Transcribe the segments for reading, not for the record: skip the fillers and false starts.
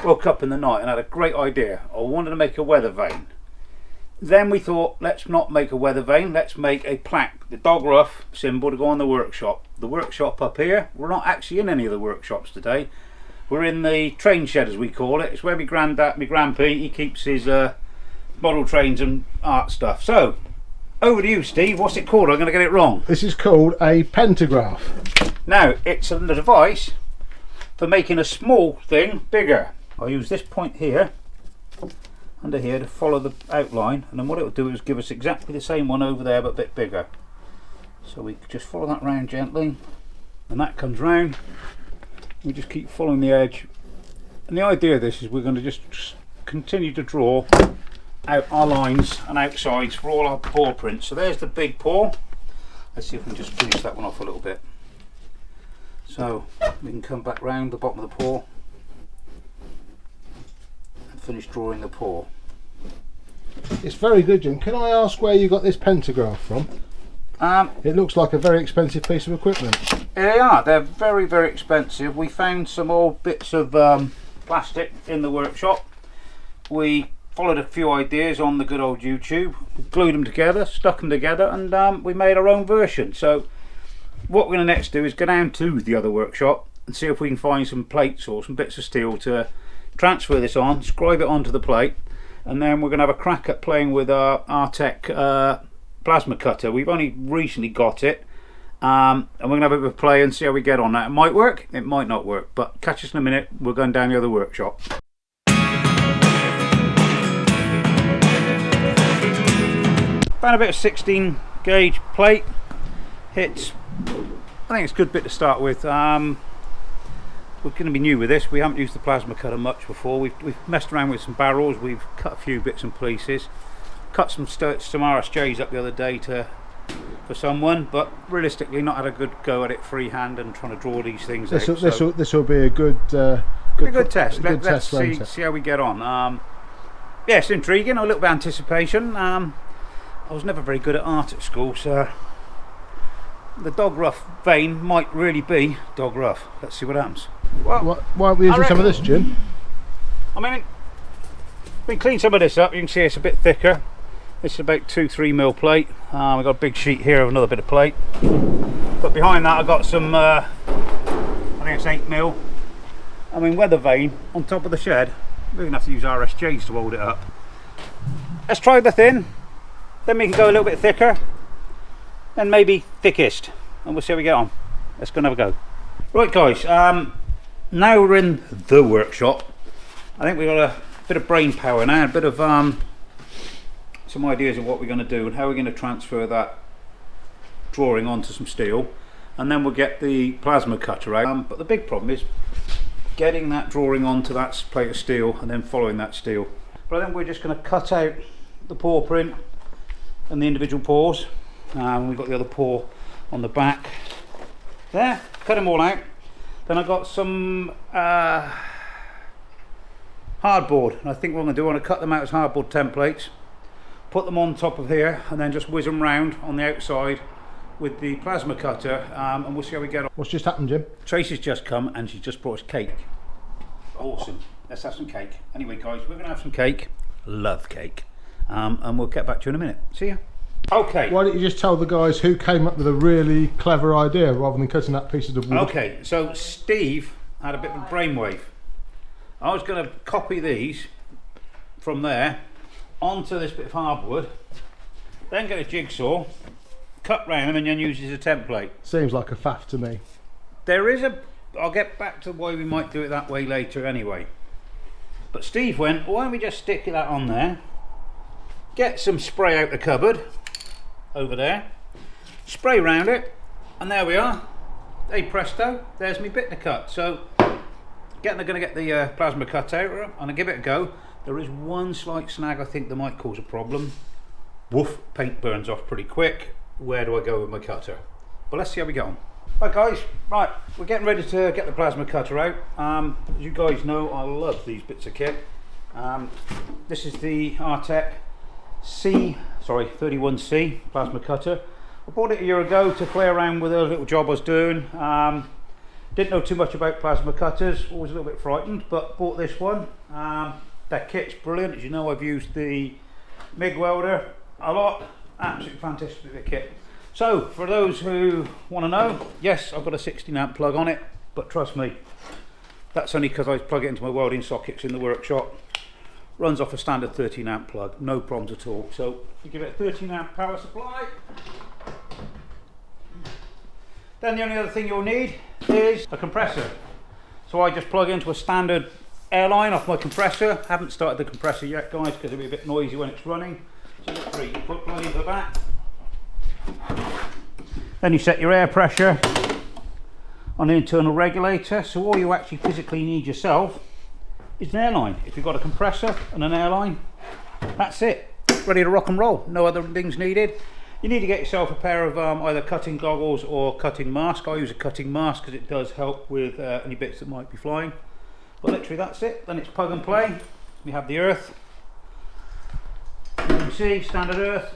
woke up in the night and had a great idea. I wanted to make a weather vane. Then we thought, let's not make a weather vane, let's make a plaque, the dog Ruff symbol to go on the workshop. The workshop up here, we're not actually in any of the workshops today. We're in the train shed, as we call it. It's where my grandpa, he keeps his model trains and art stuff. So, over to you, Steve. What's it called? I'm going to get it wrong. This is called a pentagraph. Now, it's a device for making a small thing bigger. I'll use this point here, under here, to follow the outline, and then what it will do is give us exactly the same one over there but a bit bigger. So we just follow that round gently, and that comes round. We just keep following the edge, and the idea of this is we're going to just continue to draw out our lines and outsides for all our paw prints. So there's the big paw. Let's see if we can just finish that one off a little bit. So we can come back round the bottom of the paw and finish drawing the paw. It's very good, Jim. Can I ask where you got this pentagraph from? It looks like a very expensive piece of equipment. They are. They're very, very expensive. We found some old bits of plastic in the workshop. We followed a few ideas on the good old YouTube, glued them together, stuck them together, and we made our own version. So what we're going to next do is go down to the other workshop and see if we can find some plates or some bits of steel to transfer this on, scribe it onto the plate, and then we're going to have a crack at playing with our R-Tech Plasma Cutter. We've only recently got it, and we're going to have a bit of a play and see how we get on that. It might work, it might not work, but catch us in a minute. We're going down the other workshop. Found a bit of 16 gauge plate. I think it's a good bit to start with. We're going to be new with this. We haven't used the plasma cutter much before. We've messed around with some barrels. We've cut a few bits and pieces. Cut some RSJs up the other day for someone, but realistically not had a good go at it freehand and trying to draw these things out. This will be a good test. Let's see how we get on. Yeah, it's intriguing. A little bit of anticipation. I was never very good at art at school, so the dog Ruff vein might really be dog Ruff. Let's see what happens. Well, why aren't we using some of this, Jim? I mean, we clean some of this up. You can see it's a bit thicker. This is about 2-3mm plate. We've got a big sheet here of another bit of plate. But behind that I've got some, I think it's 8mm. I mean, weather vane on top of the shed. We're going to have to use RSJs to hold it up. Let's try the thin. Then we can go a little bit thicker. Then maybe thickest. And we'll see how we get on. Let's go and have a go. Right guys, now we're in the workshop. I think we've got a bit of brain power now, a bit of some ideas of what we're going to do and how we're going to transfer that drawing onto some steel, and then we'll get the plasma cutter out. But the big problem is getting that drawing onto that plate of steel and then following that steel. But I think we're just going to cut out the paw print and the individual paws. We've got the other paw on the back there, cut them all out. Then I've got some hardboard, and I think what I'm going to do, I want to cut them out as hardboard templates, put them on top of here, and then just whiz them round on the outside with the plasma cutter, and we'll see how we get on. What's just happened, Jim? Tracy's just come and she's just brought us cake. Awesome. Let's have some cake. Anyway guys, we're going to have some cake. Love cake. And we'll get back to you in a minute. See ya. Okay. Why don't you just tell the guys who came up with a really clever idea rather than cutting that piece of the wood? Okay, so Steve had a bit of a brainwave. I was going to copy these from there onto this bit of hardwood, then get a jigsaw, cut round them, and then use it as a template. Seems like a faff to me. I'll get back to why we might do it that way later anyway. But Steve went, why don't we just stick that on there, get some spray out the cupboard over there, spray round it, and there we are. Hey presto, there's my bit to cut. So I'm going to get the plasma cut out and give it a go. There is one slight snag I think that might cause a problem. Woof, paint burns off pretty quick. Where do I go with my cutter? But let's see how we get on. Right guys, right, we're getting ready to get the plasma cutter out. As you guys know, I love these bits of kit. This is the R-Tech 31C Plasma Cutter. I bought it a year ago to play around with a little job I was doing. Didn't know too much about plasma cutters, always a little bit frightened, but bought this one. That kit's brilliant. As you know, I've used the MIG welder a lot. Absolutely fantastic bit of kit. So for those who want to know, yes, I've got a 16 amp plug on it, but trust me, that's only because I plug it into my welding sockets in the workshop. Runs off a standard 13 amp plug, no problems at all. So you give it a 13 amp power supply. Then the only other thing you'll need is a compressor. So I just plug into a standard airline off my compressor. Haven't started the compressor yet, guys, because it'll be a bit noisy when it's running. So literally you put plug into that. Then you set your air pressure on the internal regulator. So all you actually physically need yourself is an airline. If you've got a compressor and an airline, that's it. Ready to rock and roll. No other things needed. You need to get yourself a pair of either cutting goggles or cutting mask. I use a cutting mask because it does help with any bits that might be flying. But literally that's it. Then it's plug and play. We have the earth. You can see standard earth,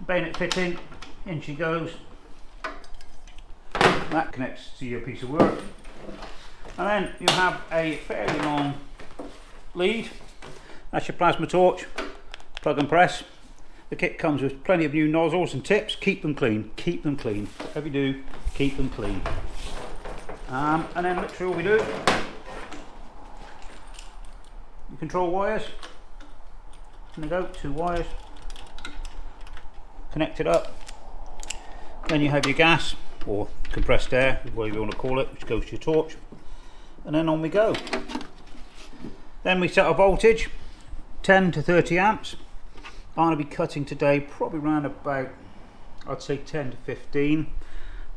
bayonet fitting, in she goes. That connects to your piece of work. And then you have a fairly long lead. That's your plasma torch, plug and press. The kit comes with plenty of new nozzles and tips. Keep them clean, keep them clean. Whatever you do, keep them clean. And then literally all we do, you control wires. And they go, 2 wires. Connect it up. Then you have your gas, or compressed air, whatever you want to call it, which goes to your torch. And then on we go. Then we set a voltage, 10 to 30 amps. I'm going to be cutting today probably around about, I'd say 10 to 15.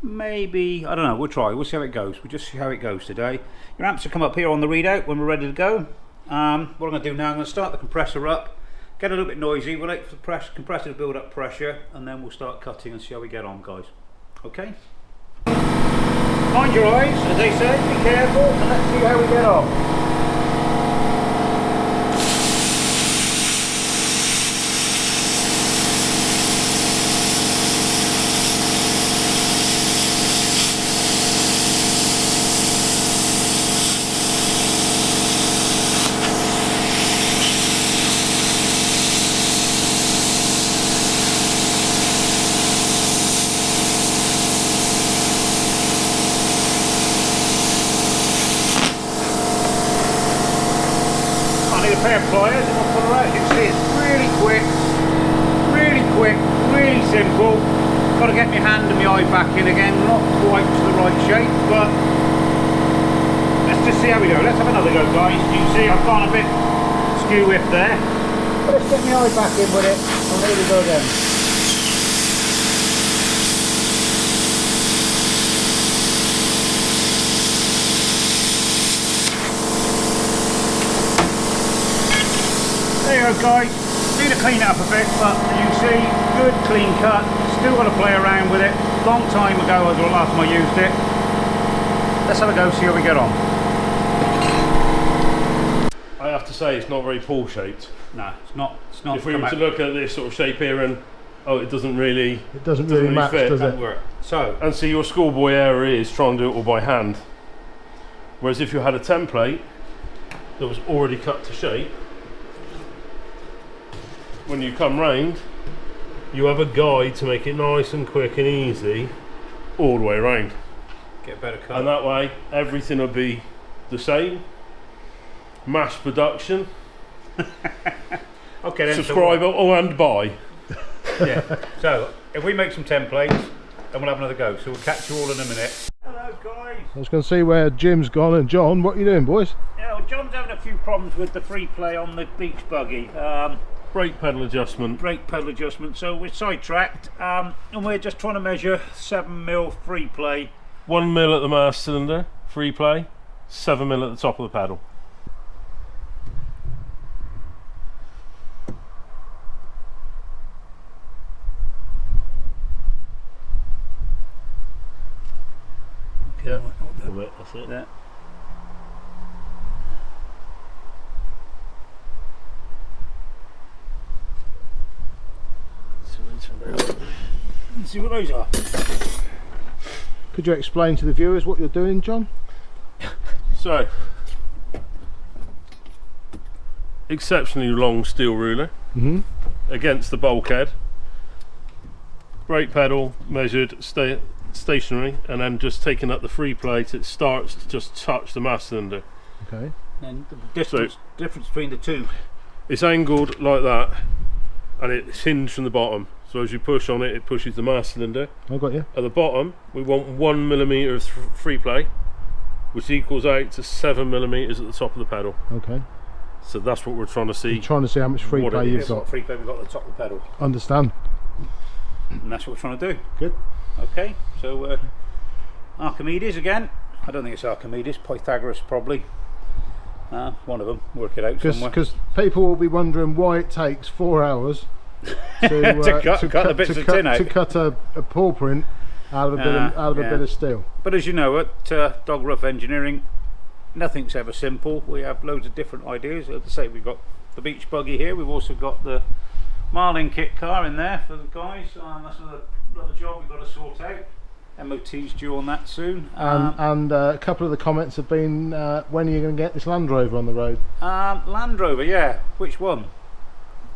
Maybe, I don't know, we'll try, we'll see how it goes. We'll just see how it goes today. Your amps will come up here on the readout when we're ready to go. What I'm going to do now, I'm going to start the compressor up, get a little bit noisy, we'll wait for the compressor to build up pressure, and then we'll start cutting and see how we get on, guys. Okay? Mind your eyes, as they say, be careful, and let's see how we get on. A pair of pliers and we'll put her out. You can see it's really quick, really simple. Got to get my hand and my eye back in again, not quite to the right shape, but let's just see how we go. Let's have another go, guys. You can see I've gone a bit skew whiff there, but let's get my eye back in with it and here we go again. There you go, guys. Need to clean it up a bit, but you can see, good clean cut. Still got to play around with it. Long time ago was the last time I used it. Let's have a go, see how we get on. I have to say it's not very pool shaped. No, it's not. It's not. If we were to look at this sort of shape here and it doesn't really match, fit, does it? Work. So, and see, your schoolboy error is trying to do it all by hand. Whereas if you had a template that was already cut to shape, when you come round, you have a guide to make it nice and quick and easy all the way around. get a better cut. And that way, everything will be the same. Mass production. Okay then. Subscribe and buy. Yeah. So, if we make some templates, then we'll have another go. So we'll catch you all in a minute. Hello guys. I was going to see where Jim's gone, and John, what are you doing, boys? Yeah, well, John's having a few problems with the free play on the beach buggy. Brake pedal adjustment. So we're sidetracked, and we're just trying to measure 7mm free play. 1mm at the mast cylinder, free play. 7mm at the top of the pedal. Okay, Yeah, a little bit, that's it. Yeah. Let's see what those are. Could you explain to the viewers what you're doing, John? So, exceptionally long steel ruler against the bulkhead. Brake pedal measured stationary, and then just taking up the free plate, it starts to just touch the master cylinder. Okay. And the difference between the two. It's angled like that, and it's hinged from the bottom. So as you push on it, it pushes the master cylinder. I got you. At the bottom, we want 1 millimetre of free play, which equals out to 7 millimetres at the top of the pedal. Okay. So that's what we're trying to see. You're trying to see how much free What play it you've Here's got. what free play we've got at the top of the pedal. Understand. And that's what we're trying to do. Good. Okay, so Archimedes again. I don't think it's Archimedes, Pythagoras probably. One of them, work it out somewhere. Because people will be wondering why it takes 4 hours to cut the bits of tin out. To cut a paw print out of a bit of steel. But as you know, at Dog Ruff Engineering, nothing's ever simple. We have loads of different ideas. As I say, we've got the beach buggy here. We've also got the Marlin kit car in there for the guys. That's another job we've got to sort out. MOT's due on that soon. And a couple of the comments have been, when are you going to get this Land Rover on the road? Land Rover, yeah. Which one?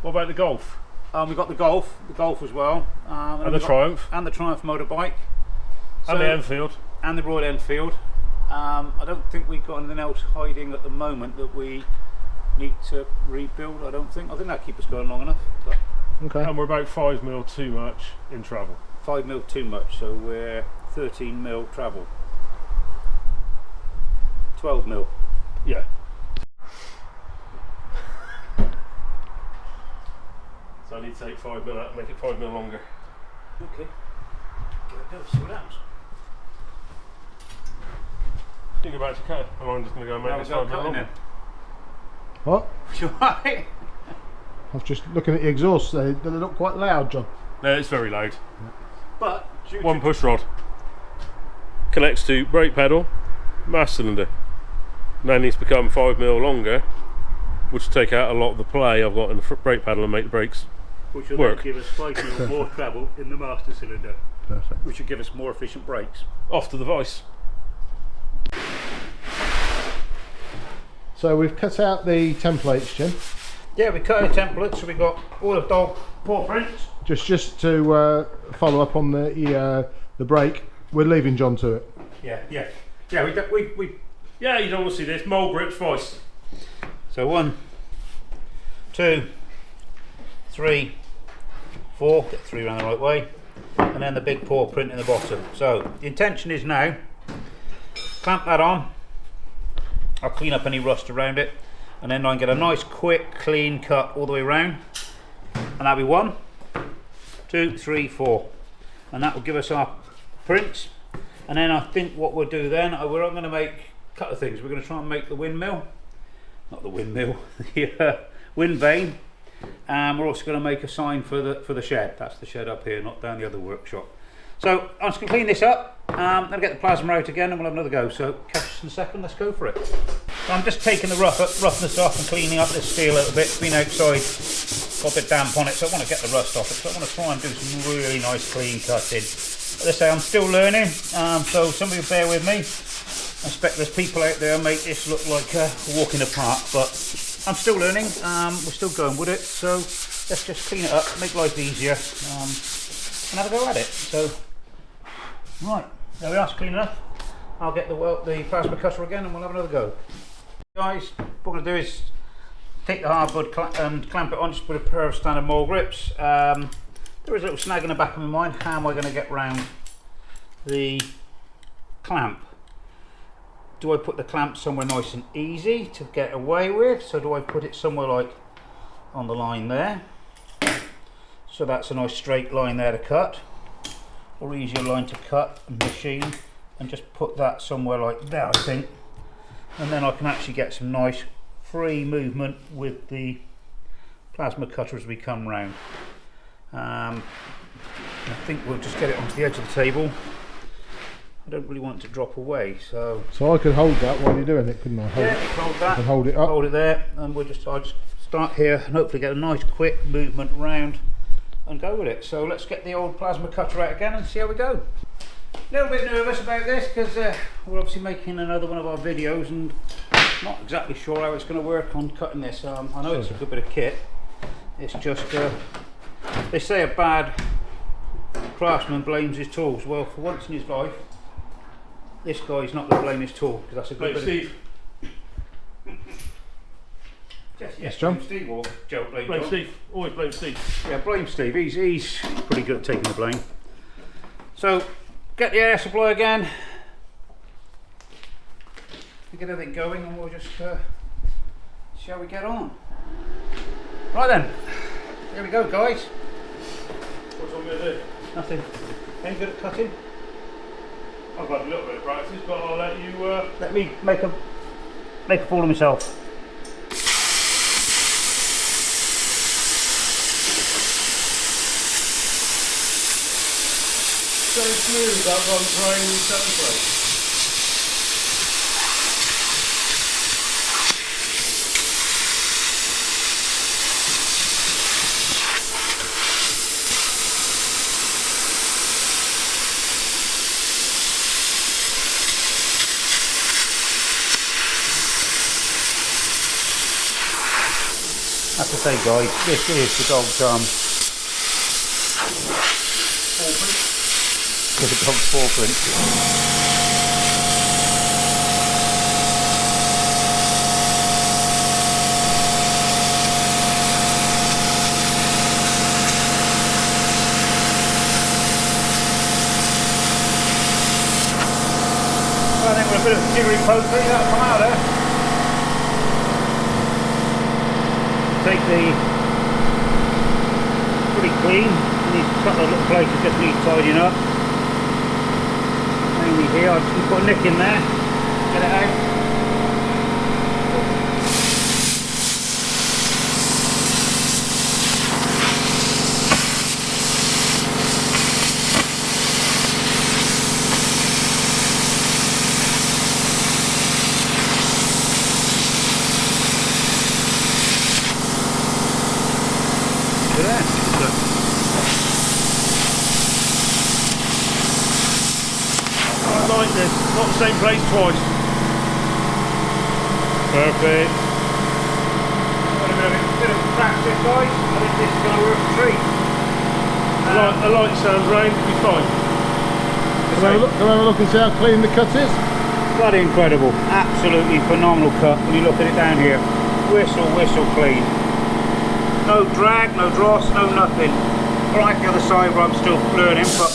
What about the Golf? We've got the Golf as well. And the Triumph? And the Triumph motorbike. And the Enfield? And the Royal Enfield. I don't think we've got anything else hiding at the moment that we need to rebuild. I think that'll keep us going long enough. But Okay. And we're about 5 mil too much in travel. 5 mil too much, so we're 13 mil travel. 12 mil. Yeah. So I need to take 5 mil out and make it 5 mil longer. Okay. Give it a go, see what happens. Think about to cut. I'm just going to go and make this 5 mil longer. What? You alright? I was just looking at the exhaust. They look quite loud, John. No, it's very loud. But One push rod connects to brake pedal, master cylinder. Now it needs to become 5 mil longer, which will take out a lot of the play I've got in the brake pedal and make the brakes which will work. then give us 5 mil more travel in the master cylinder, Perfect. which will give us more efficient brakes. Off to the vice. So we've cut out the templates, Jim. Yeah, we cut a template, so we got all of dog paw prints. Just to follow up on the brake, we're leaving John to it. Yeah. We Yeah, you don't want to see this. Mole grips vice. So 1, 2, 3, 4. Get 3 around the right way, and then the big paw print in the bottom. So the intention is now clamp that on. I'll clean up any rust around it, and then I can get a nice quick clean cut all the way around, and that'll be 1, 2, 3, 4, and that will give us our prints. And then I think what we'll do then, we're going to make a couple of things. We're going to try and make the windmill, not the windmill, the wind vane, and we're also going to make a sign for the shed. That's the shed up here, not down the other workshop. So I'm just going to clean this up. I'm going to get the plasma out again, and we'll have another go. So catch us in a second. Let's go for it. So I'm just taking the roughness off and cleaning up this steel a little bit. It's been outside, got a bit damp on it, so I want to get the rust off it. So I want to try and do some really nice clean cutting. As I say, I'm still learning, so somebody will bear with me. I expect there's people out there who make this look like a walk in the park, but I'm still learning. We're still going with it, so let's just clean it up, make life easier, and have a go at it. So, right, there we are, it's clean enough. I'll get the plasma cutter again and we'll have another go. Guys, what we're going to do is take the hardwood and clamp it on, just put a pair of standard mole grips. There is a little snag in the back of my mind. How am I going to get round the clamp? Do I put the clamp somewhere nice and easy to get away with? So do I put it somewhere like on the line there? So that's a nice straight line there to cut, or easier line to cut and machine, and just put that somewhere like there, I think. And then I can actually get some nice free movement with the plasma cutter as we come round. I think we'll just get it onto the edge of the table. I don't really want it to drop away, so I could hold that while you're doing it, couldn't I? hold that. And hold it up. Hold it there, and I'll just start here and hopefully get a nice quick movement round and go with it. So let's get the old plasma cutter out again and see how we go. A little bit nervous about this because we're obviously making another one of our videos and not exactly sure how it's going to work on cutting this. I know it's a good bit of kit. It's just they say a bad craftsman blames his tools. Well, for once in his life, this guy's not going to blame his tool because that's a good bit. Steve. Yes, John. Steve or Joe, blame John. Steve. Always blame Steve. Yeah, blame Steve. He's pretty good at taking the blame. So, get the air supply again. Get everything going, and we'll just see how we get on. Right then, here we go, guys. What's I'm going to do? Nothing. Any good at cutting? I've had a little bit of practice, but I'll let you. Let me make a fool of myself. So smooth that one trying 7 plate. I have to say, guys, this is the dog's the dog's paw print. Well, I think with a bit of jiggery pokery, that'll come out there. Take the pretty clean, and these couple of little places just need tidying up. Mainly here, I'll just put a nick in there, get it out. Like this, not the same place twice. Perfect. Got a bit of practice, guys. I think this is going to work a treat. A light sound rain will be fine. Come have a look and see how clean the cut is. Bloody incredible. Absolutely phenomenal cut when you look at it down here. Whistle, whistle clean. No drag, no dross, no nothing. Right the other side where I'm still learning, but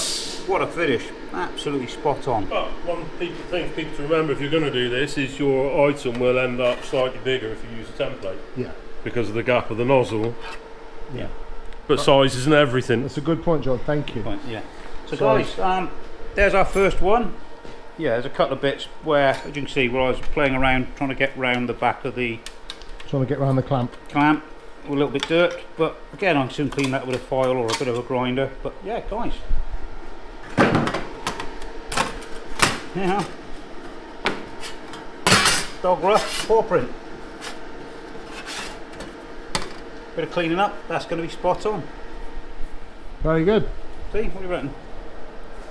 what a finish. Absolutely spot on. But one thing for people to remember if you're going to do this is your item will end up slightly bigger if you use a template. Yeah. Because of the gap of the nozzle. Yeah. But size isn't everything. That's a good point, John. Thank you. Yeah. So guys, there's our first one. Yeah, there's a couple of bits where, as you can see, where I was playing around trying to get round the back of the Trying to get around the clamp. With a little bit dirt, but again I can soon clean that with a file or a bit of a grinder. But yeah, guys. Yeah. Dog Ruff paw print. Bit of cleaning up, that's going to be spot on. Very good. See, what do you reckon?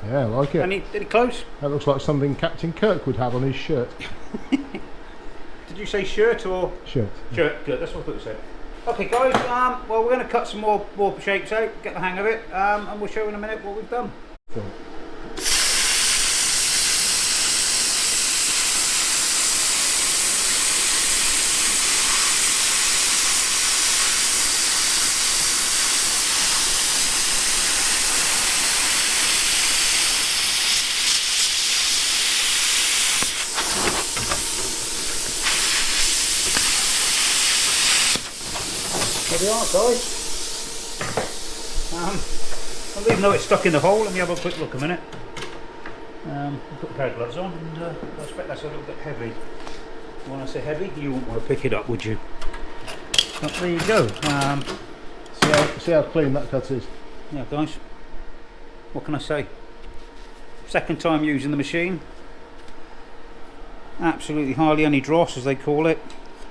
Yeah, I like it. Any close? That looks like something Captain Kirk would have on his shirt. Did you say shirt or? Shirt. Shirt, good, that's what I thought you said. Okay guys, well we're going to cut some more shapes out, get the hang of it, and we'll show you in a minute what we've done. Cool. There we are, guys. Even though it's stuck in the hole, let me have a quick look a minute. Put a pair of gloves on, and I expect that's a little bit heavy. When I say heavy, you wouldn't want to pick it up, would you? But there you go. See how clean that cut is. Yeah, guys. What can I say? Second time using the machine. Absolutely hardly any dross, as they call it.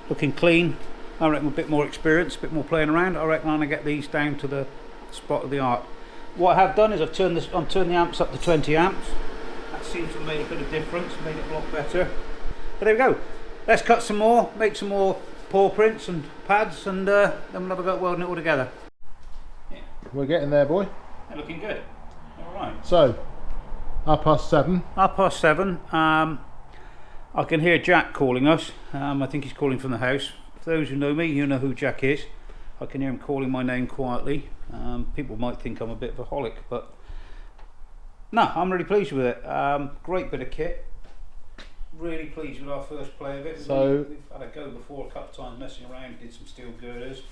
Looking clean. I reckon with a bit more experience, a bit more playing around, I reckon I'm going to get these down to the spot of the art. What I have done is I've turned the amps up to 20 amps, seems to have made a bit of difference, made it a lot better. But there we go. Let's cut some more, make some more paw prints and pads, and then we'll have a go at welding it all together. Yeah. We're getting there, boy. They're looking good. All right. So, 7:30. 7:30. I can hear Jack calling us. I think he's calling from the house. For those who know me, you know who Jack is. I can hear him calling my name quietly. People might think I'm a bit of a holic, but no, I'm really pleased with it. Great bit of kit. Really pleased with our first play of it. So we've had a go before a couple of times messing around, did some steel girders.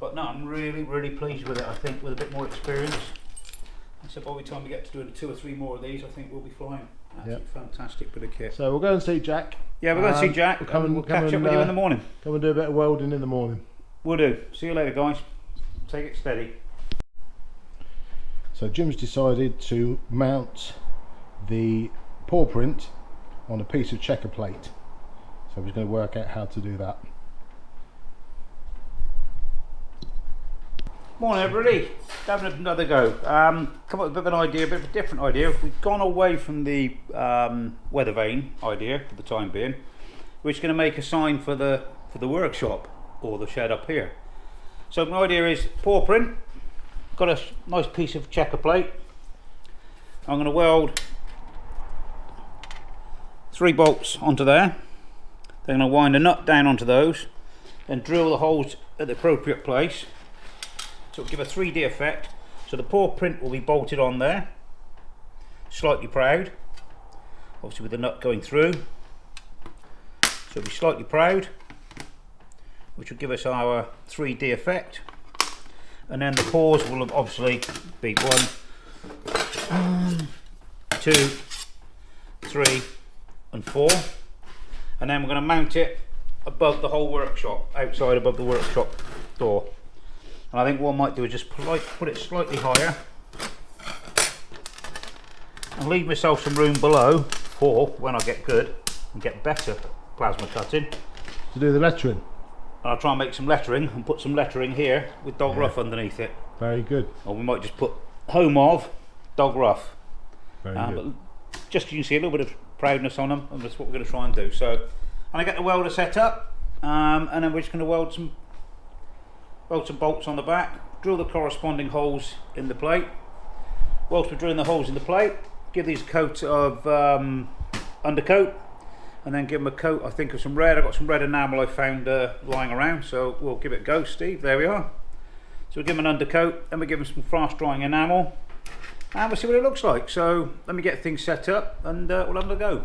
But no, I'm really pleased with it. I think with a bit more experience. So by the time we get to do 2 or 3 more of these, I think we'll be flying. Absolutely fantastic bit of kit. So we'll go and see Jack. Yeah, we're going to see Jack. We'll catch up with you in the morning. Come and do a bit of welding in the morning. We'll do. See you later, guys. Take it steady. So Jim's decided to mount the paw print on a piece of checker plate. So we're going to work out how to do that. Morning everybody, having another go. Come up with a bit of an idea, a bit of a different idea. We've gone away from the weather vane idea for the time being. We're just going to make a sign for the workshop or the shed up here. So my idea is paw print. Got a nice piece of checker plate. I'm going to weld 3 bolts onto there. Then I'm going to wind a nut down onto those, then drill the holes at the appropriate place. So it'll give a 3D effect. So the paw print will be bolted on there, slightly proud, obviously with the nut going through. So it'll be slightly proud, which will give us our 3D effect. And then the paws will obviously be 1, 2, 3 and 4. And then we're going to mount it above the whole workshop, outside above the workshop door. And I think what I might do is just put it slightly higher and leave myself some room below for when I get good and get better plasma cutting. To do the lettering. And I'll try and make some lettering and put some lettering here with Dog Ruff underneath it. Very good. Or we might just put home of Dog Ruff. Very good. But just so you can see a little bit of proudness on them, and that's what we're going to try and do. So, and I get the welder set up, and then we're just going to weld some bolts on the back, drill the corresponding holes in the plate. Whilst we're drilling the holes in the plate, give these a coat of undercoat, and then give them a coat, I think, of some red. I've got some red enamel I found lying around, so we'll give it a go, Steve. There we are. So we'll give them an undercoat, then we'll give them some fast drying enamel, and we'll see what it looks like. So let me get things set up, and we'll have a go.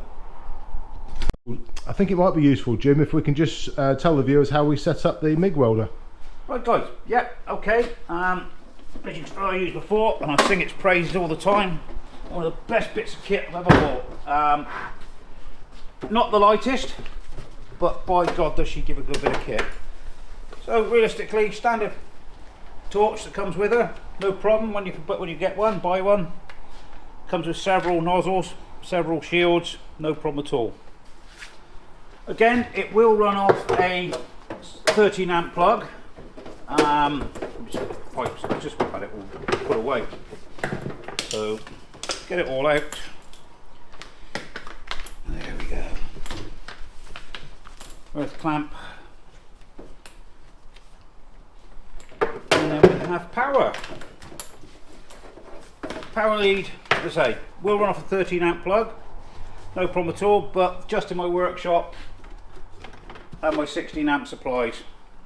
I think it might be useful, Jim, if we can just tell the viewers how we set up the MIG welder. Right guys, yeah, okay. As I used before, and I sing its praises all the time. One of the best bits of kit I've ever bought. Not the lightest, but by God does she give a good bit of kit. So realistically, standard torch that comes with her, no problem. When you get one, buy one. Comes with several nozzles, several shields, no problem at all. Again, it will run off a 13 amp plug. Pipes, I just had it all put away. So get it all out. There we go. Earth clamp. And then we have power. Power lead, as I say, will run off a 13 amp plug. No problem at all, but just in my workshop and my 16 amp supplies.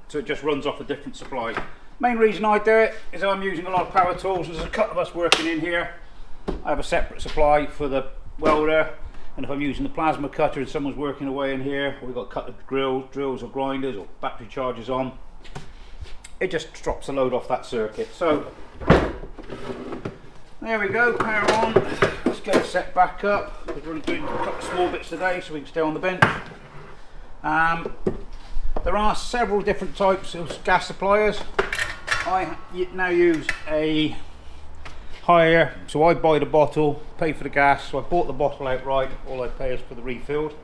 So it just runs off a different supply. Main reason I do it is I'm using a lot of power tools. There's a couple of us working in here. I have a separate supply for the welder, and if I'm using the plasma cutter and someone's working away in here, or we've got cut drills or grinders or battery chargers on, it just drops a load off that circuit. So there we go, power on. Let's get it set back up. We're only doing a couple of small bits today so we can stay on the bench. There are several different types of gas suppliers. I now use a higher, so I buy the bottle, pay for the gas, so I bought the bottle outright, all I pay is for the refilled,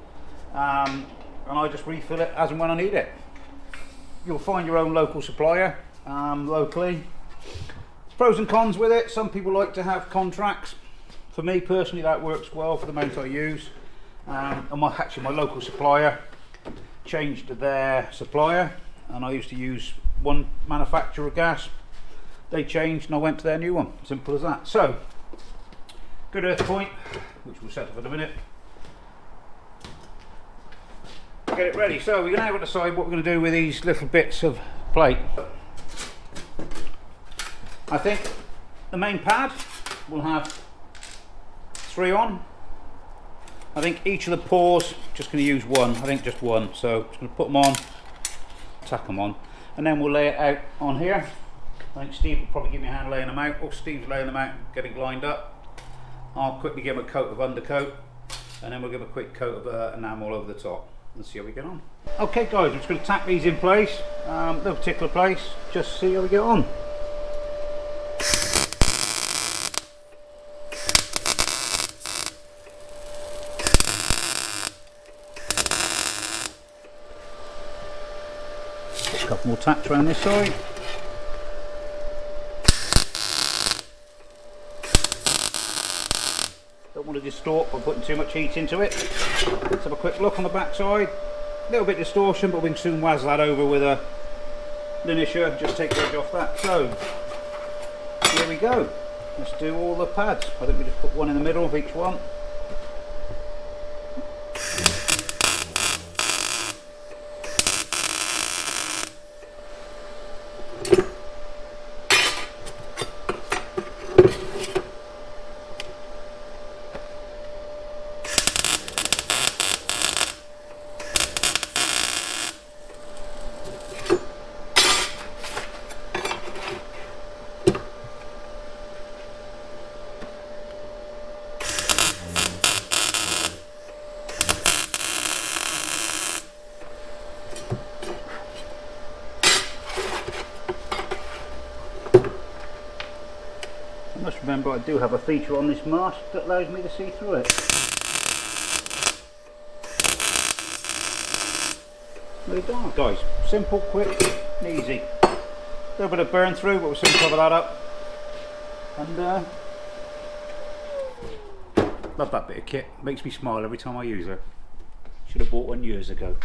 and I just refill it as and when I need it. You'll find your own local supplier locally. Pros and cons with it. Some people like to have contracts for me personally, that works well for the mount I use. And actually my local supplier changed their supplier, and I used to use one manufacturer gas. They changed and I went to their new one. Simple as that. So, good earth point, which we'll set up in a minute. Get it ready. So we're now going to decide what we're going to do with these little bits of plate. I think the main pad will have 3 on. I think each of the paws, just going to use one, I think just one. So just going to put them on, tack them on, and then we'll lay it out on here. I think Steve will probably give me a hand laying them out, or Steve's laying them out, getting lined up. I'll quickly give them a coat of undercoat, and then we'll give a quick coat of enamel over the top. Let's see how we get on. Okay guys, I'm just going to tack these in place, no particular place, just see how we get on. A couple more tacks around this side. Don't want to distort by putting too much heat into it. Let's have a quick look on the back side. A little bit distortion, but we can soon waz that over with a linisher, just take the edge off that. So, here we go. Let's do all the pads. I think we just put one in the middle of each one. Just remember, I do have a feature on this mask that allows me to see through it. There you go, guys. Simple, quick, and easy. A little bit of burn through, but we'll soon cover that up. And love that bit of kit. Makes me smile every time I use it. Should have bought one years ago.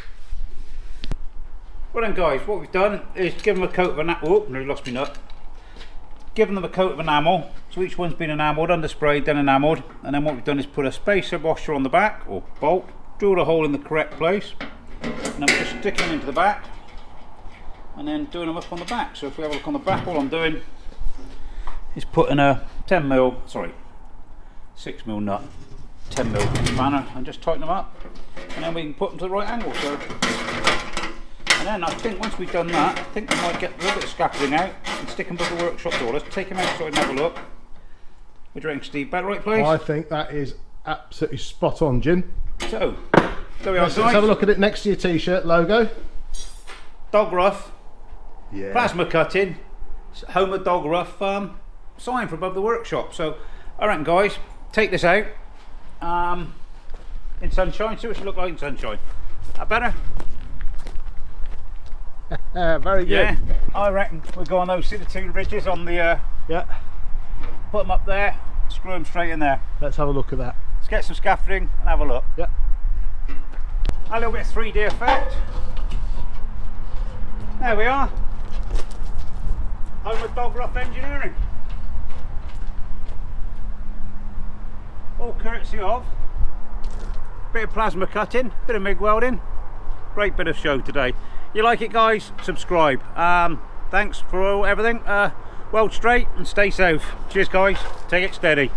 Well then, guys, what we've done is give them a coat of enamel. Oh, nearly lost me nut. Given them a coat of enamel, so each one's been enamelled, undersprayed, then enamelled, and then what we've done is put a spacer washer on the back, or bolt, drilled a hole in the correct place, and then we're just sticking them into the back, and then doing them up on the back. So if we have a look on the back, all I'm doing is putting a 6mm nut, 10mm spanner, and just tighten them up, and then we can put them to the right angle. So, and then I think once we've done that, I think we might get a little bit of scaffolding out and stick them above the workshop door. Let's take them outside and have a look. What do you reckon, Steve? About the right place? I think that is absolutely spot on, Jim. So, there we are, Let's have a look at it next to your t-shirt logo. Dog Ruff, Yeah. plasma cutting, home of Dog Ruff sign for above the workshop. So, I reckon, guys, take this out in sunshine. See what it look like in sunshine. That better? Very good. Yeah, I reckon we'll go on those. See the 2 ridges on the Yeah. put them up there, screw them straight in there. Let's have a look at that. Let's get some scaffolding and have a look. Yeah. A little bit of 3D effect. There we are. Home of Dog Ruff Engineering. All courtesy of bit of plasma cutting, bit of MIG welding. Great bit of show today. You like it, guys? Subscribe. Thanks for everything. Weld straight and stay safe. Cheers, guys. Take it steady.